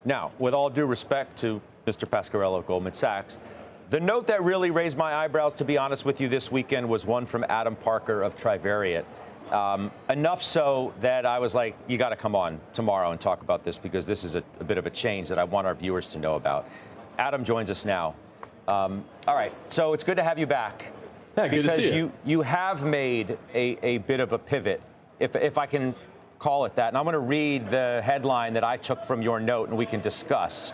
Now, with all due respect to Mr. Pasquarello of Goldman Sachs, the note that really raised my eyebrows, to be honest with you, this weekend was one from Adam Parker of Trivariate. Enough so that I was like, you got to come on tomorrow and talk about this, because this is a bit of a change that I want our viewers to know about. Adam joins us now. All right, so it's good to have you back. Yeah, good to see you. You have made a bit of a pivot, if I can call it that. And I'm going to read the headline that I took from your note, and we can discuss.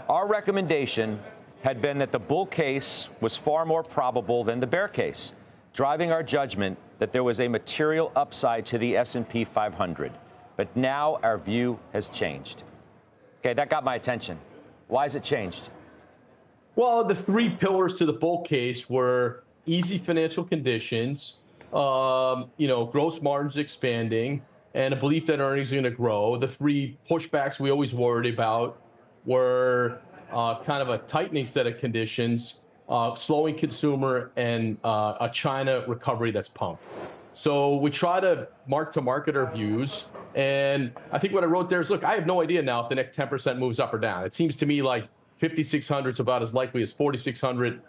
Our recommendation had been that the bull case was far more probable than the bear case, driving our judgment that there was a material upside to the S&P 500. But now our view has changed. Okay, that got my attention. Why has it changed? Well, the three pillars to the bull case were easy financial conditions, gross margins expanding, and a belief that earnings are going to grow. The three pushbacks we always worried about were kind of a tightening set of conditions, slowing consumer, and a China recovery that's pumped. So we try to market our views. And I think what I wrote there is, look, I have no idea now if the next 10% moves up or down. It seems to me like 5,600 is about as likely as 4,600.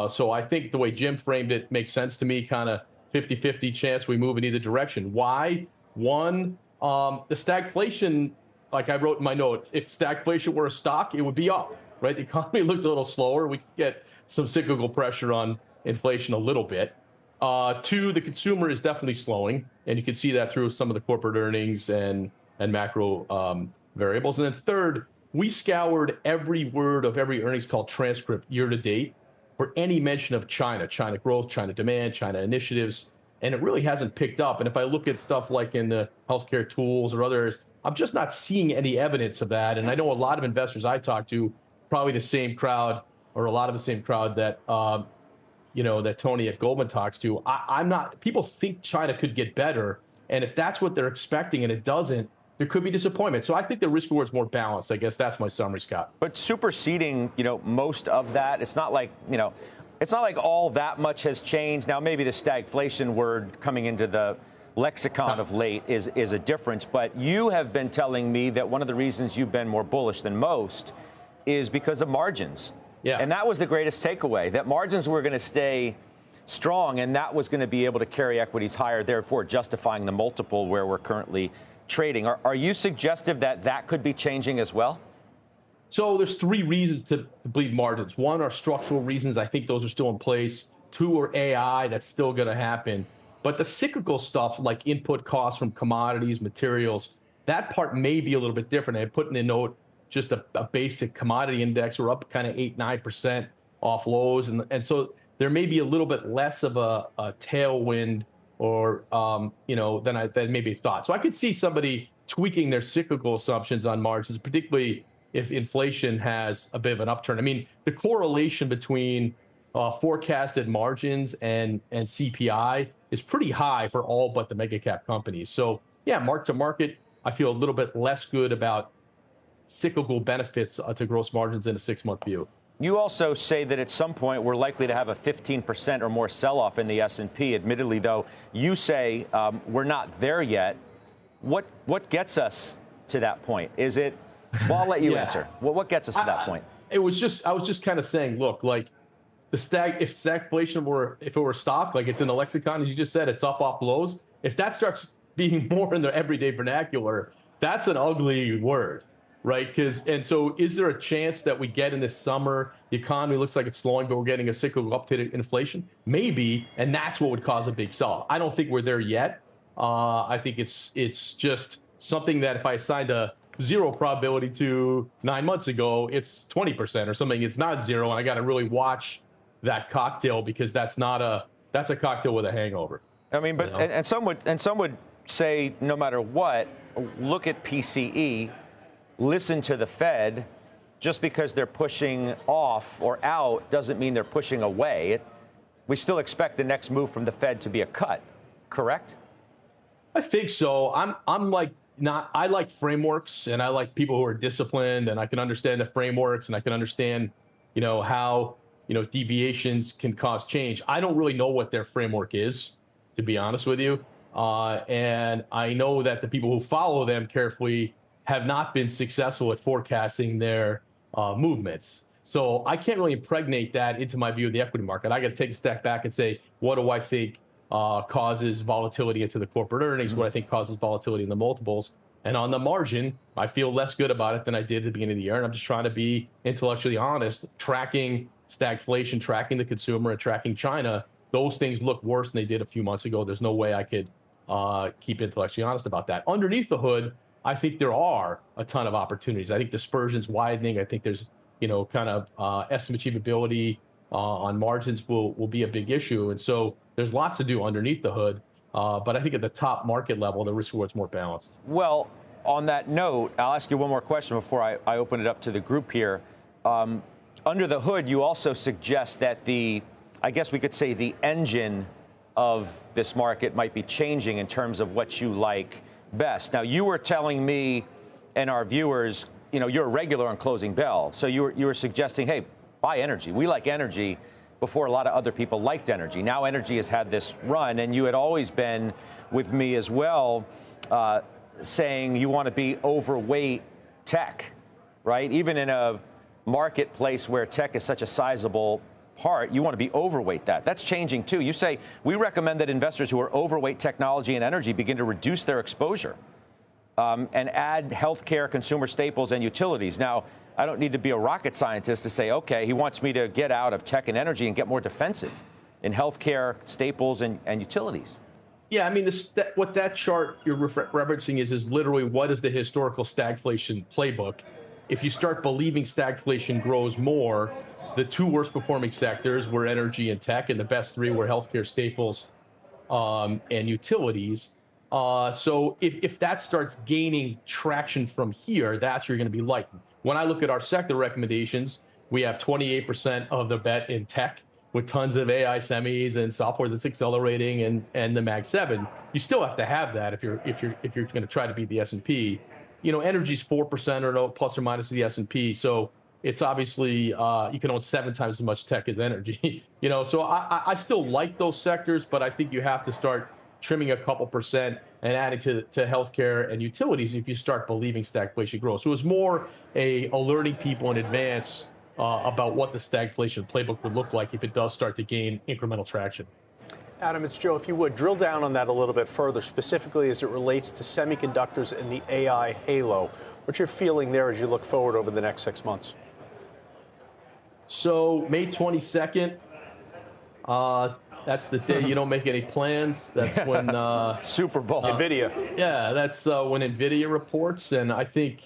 So I think the way Jim framed it makes sense to me, kind of 50-50 chance we move in either direction. Why? One, the stagflation, like I wrote in my note, if stagflation were a stock, it would be up, right? The economy looked a little slower. We could get some cyclical pressure on inflation a little bit. Two, the consumer is definitely slowing, and you can see that through some of the corporate earnings and macro variables. And then third, we scoured every word of every earnings call transcript year to date for any mention of China growth, China demand, China initiatives, and it really hasn't picked up. And if I look at stuff like in the healthcare tools or others, I'm just not seeing any evidence of that. And I know a lot of investors I talk to, probably the same crowd, or a lot of the same crowd that that Tony at Goldman talks to. I'm not. People think China could get better, and if that's what they're expecting and it doesn't, there could be disappointment. So I think the risk reward is more balanced. I guess that's my summary, Scott. But superseding, most of that, it's not like all that much has changed. Now, maybe the stagflation word coming into the lexicon of late is a difference. But you have been telling me that one of the reasons you've been more bullish than most is because of margins. Yeah. And that was the greatest takeaway, that margins were going to stay strong, and that was going to be able to carry equities higher, therefore justifying the multiple where we're currently trading. Are you suggestive that that could be changing as well? So there's three reasons to believe margins. One are structural reasons. I think those are still in place. Two are AI. That's still going to happen. But the cyclical stuff, like input costs from commodities, materials, that part may be a little bit different. I put in the note just a basic commodity index. We're up kind of 8-9% off lows. And so there may be a little bit less of a tailwind or, than maybe thought. So I could see somebody tweaking their cyclical assumptions on margins, particularly if inflation has a bit of an upturn. I mean, the correlation between forecasted margins and CPI is pretty high for all but the mega cap companies. So yeah, mark to market, I feel a little bit less good about cyclical benefits to gross margins in a 6-month view. You also say that at some point we're likely to have a 15% or more sell-off in the S&P. Admittedly, though, you say we're not there yet. What gets us to that point? Is it? Well, I'll let you answer. Well, what gets us to that point? I was just kind of saying, look, like if stagflation were a stock, like it's in the lexicon, as you just said, it's up off lows. If that starts being more in the everyday vernacular, that's an ugly word. Right, so is there a chance that we get in this summer, the economy looks like it's slowing, but we're getting a cyclical uptick in inflation? Maybe, and that's what would cause a big sell. I don't think we're there yet. I think it's just something that if I assigned a 0 probability to 9 months ago, it's 20% or something. It's not 0, and I got to really watch that cocktail because that's a cocktail with a hangover. I mean, but and some would say no matter what, look at PCE. Listen to the Fed. Just because they're pushing off or out doesn't mean they're pushing away. We still expect the next move from the Fed to be a cut, correct? I think so. I like frameworks, and I like people who are disciplined, and I can understand the frameworks, and I can understand, how, deviations can cause change. I don't really know what their framework is, to be honest with you. And I know that the people who follow them carefully have not been successful at forecasting their movements. So I can't really impregnate that into my view of the equity market. I got to take a step back and say, what do I think causes volatility into the corporate earnings? What I think causes volatility in the multiples? And on the margin, I feel less good about it than I did at the beginning of the year. And I'm just trying to be intellectually honest, tracking stagflation, tracking the consumer, and tracking China. Those things look worse than they did a few months ago. There's no way I could keep intellectually honest about that. Underneath the hood, I think there are a ton of opportunities. I think dispersion's widening. I think there's, kind of estimate achievability on margins will be a big issue. And so there's lots to do underneath the hood. But I think at the top market level, the risk reward's more balanced. Well, on that note, I'll ask you one more question before I open it up to the group here. Under the hood, you also suggest that I guess we could say the engine of this market might be changing in terms of what you like best. Now, you were telling me and our viewers, you're a regular on Closing Bell. So you were suggesting, hey, buy energy. We like energy before a lot of other people liked energy. Now energy has had this run, and you had always been with me as well, saying you want to be overweight tech, right? Even in a marketplace where tech is such a sizable part, you want to be overweight that. That's changing too. You say, we recommend that investors who are overweight technology and energy begin to reduce their exposure and add healthcare, consumer staples, and utilities. Now, I don't need to be a rocket scientist to say, okay, he wants me to get out of tech and energy and get more defensive in healthcare, staples, and utilities. Yeah, I mean, what that chart you're referencing is literally what is the historical stagflation playbook. If you start believing stagflation grows more, the two worst performing sectors were energy and tech, and the best three were healthcare, staples, and utilities. So if that starts gaining traction from here, that's where you're going to be lightened. When I look at our sector recommendations, we have 28% of the bet in tech with tons of AI semis and software that's accelerating and the Mag 7. You still have to have that if you're going to try to beat the S&P. Energy's 4% or no, plus or minus the S&P. So it's obviously you can own 7 times as much tech as energy. So I still like those sectors, but I think you have to start trimming a couple percent and adding to healthcare and utilities if you start believing stagflation grows. So it was more alerting people in advance about what the stagflation playbook would look like if it does start to gain incremental traction. Adam, it's Joe. If you would, drill down on that a little bit further, specifically as it relates to semiconductors and the AI halo. What's your feeling there as you look forward over the next 6 months? So May 22nd, that's the day you don't make any plans. That's when Super Bowl. NVIDIA. Yeah, that's when NVIDIA reports, and I think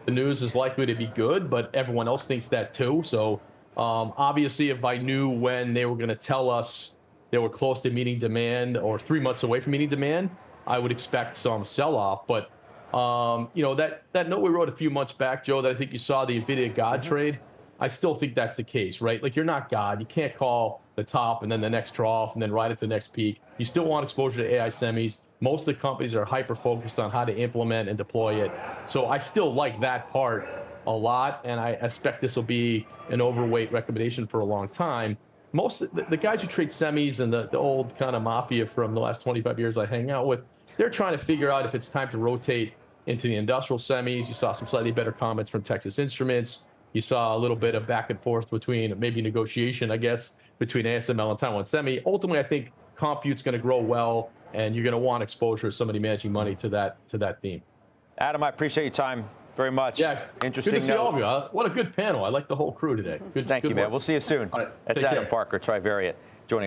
the news is likely to be good, but everyone else thinks that too. So obviously, if I knew when they were going to tell us they were close to meeting demand or 3 months away from meeting demand, I would expect some sell-off. But that note we wrote a few months back, Joe, that I think you saw, the NVIDIA God trade, I still think that's the case, right? Like, you're not God. You can't call the top and then the next trough and then right at the next peak. You still want exposure to AI semis. Most of the companies are hyper-focused on how to implement and deploy it. So I still like that part a lot, and I expect this will be an overweight recommendation for a long time. Most of the guys who trade semis and the old kind of mafia from the last 25 years I hang out with, they're trying to figure out if it's time to rotate into the industrial semis. You saw some slightly better comments from Texas Instruments. You saw a little bit of back and forth between maybe negotiation, I guess, between ASML and Taiwan Semi. Ultimately, I think compute's going to grow well, and you're going to want exposure as somebody managing money to that theme. Adam, I appreciate your time very much. Yeah, interesting. Good to see all of you. What a good panel. I like the whole crew today. Thank you, man. We'll see you soon. All right, That's Adam Parker, Trivariate, joining us.